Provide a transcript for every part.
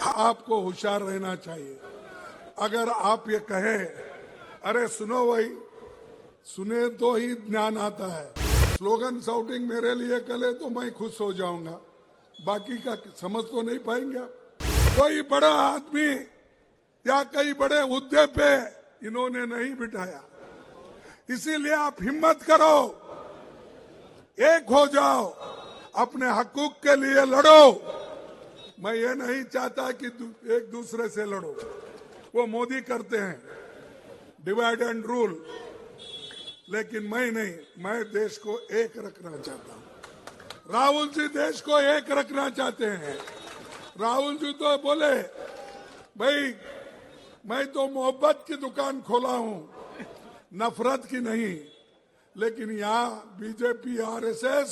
आपको होशियार रहना चाहिए। अगर आप ये कहे अरे सुनो भाई, सुने तो ही ज्ञान आता है, स्लोगन शाउटिंग मेरे लिए करे तो मैं खुश हो जाऊंगा, बाकी का समझ तो नहीं पाएंगे आप। कोई बड़ा आदमी या कई बड़े हुद्दे पे इन्होंने नहीं बिठाया, इसीलिए आप हिम्मत करो, एक हो जाओ, अपने हकूक के लिए लड़ो। मैं ये नहीं चाहता कि एक दूसरे से लड़ो, वो मोदी करते हैं डिवाइड एंड रूल, लेकिन मैं नहीं, मैं देश को एक रखना चाहता हूं। राहुल जी देश को एक रखना चाहते हैं। राहुल जी तो बोले भाई मैं तो मोहब्बत की दुकान खोला हूं, नफरत की नहीं, लेकिन यहाँ बीजेपी आरएसएस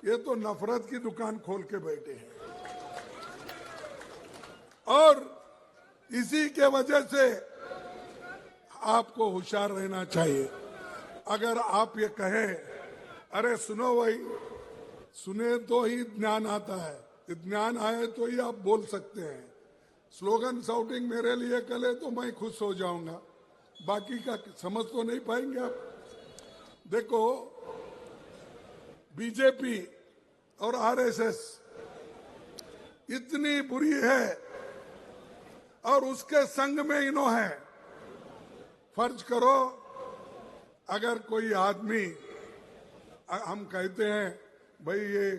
ये तो नफरत की दुकान खोल के बैठे हैं। और इसी के वजह से आपको होशियार रहना चाहिए। अगर आप ये कहें अरे सुनो भाई, सुने तो ही ज्ञान आता है, ज्ञान आए तो ही आप बोल सकते हैं, स्लोगन शाउटिंग मेरे लिए करे तो मैं खुश हो जाऊंगा, बाकी का समझ तो नहीं पाएंगे आप। देखो बीजेपी और आरएसएस इतनी बुरी है और उसके संग में इन्हों है। फर्ज करो अगर कोई आदमी, हम कहते हैं भाई ये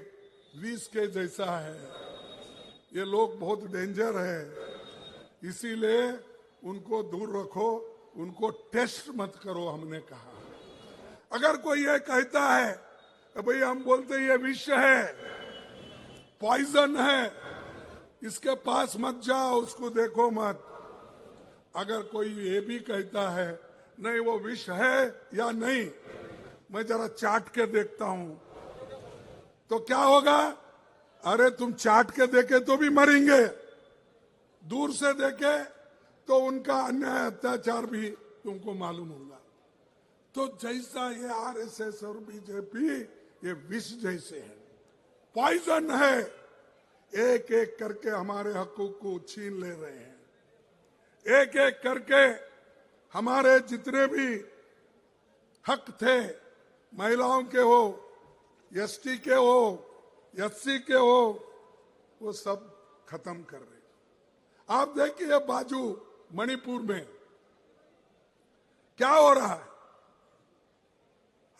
विष के जैसा है, ये लोग बहुत डेंजर है, इसीलिए उनको दूर रखो, उनको टेस्ट मत करो, हमने कहा। अगर कोई ये कहता है तो भाई हम बोलते हैं ये विष है, पॉइजन है, इसके पास मत जाओ, उसको देखो मत। अगर कोई ये भी कहता है नहीं वो विष है या नहीं, मैं जरा चाट के देखता हूं, तो क्या होगा? अरे तुम चाट के देखे तो भी मरेंगे, दूर से देखे तो उनका अन्याय अत्याचार भी तुमको मालूम होगा। तो जैसा ये आरएसएस और बीजेपी ये विष जैसे है, पॉइजन है, एक एक करके हमारे हकूक को छीन ले रहे हैं। एक एक करके हमारे जितने भी हक थे, महिलाओं के हो, एसटी के हो, एससी के हो, वो सब खत्म कर रहे। आप देखिए बाजू मणिपुर में क्या हो रहा है,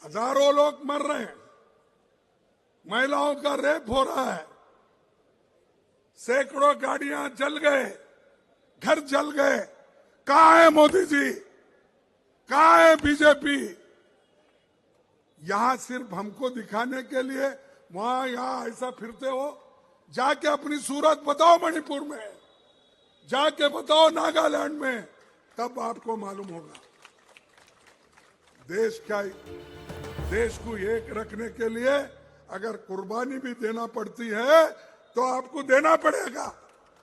हजारों लोग मर रहे हैं, महिलाओं का रेप हो रहा है, सैकड़ों गाड़ियां जल गए, घर जल गए। कहां है मोदी जी, कहां है बीजेपी? यहां सिर्फ हमको दिखाने के लिए वहां यहां ऐसा फिरते हो। जाके अपनी सूरत बताओ मणिपुर में, जाके बताओ नागालैंड में, तब आपको मालूम होगा। देश को एक रखने के लिए अगर कुर्बानी भी देना पड़ती है तो आपको देना पड़ेगा।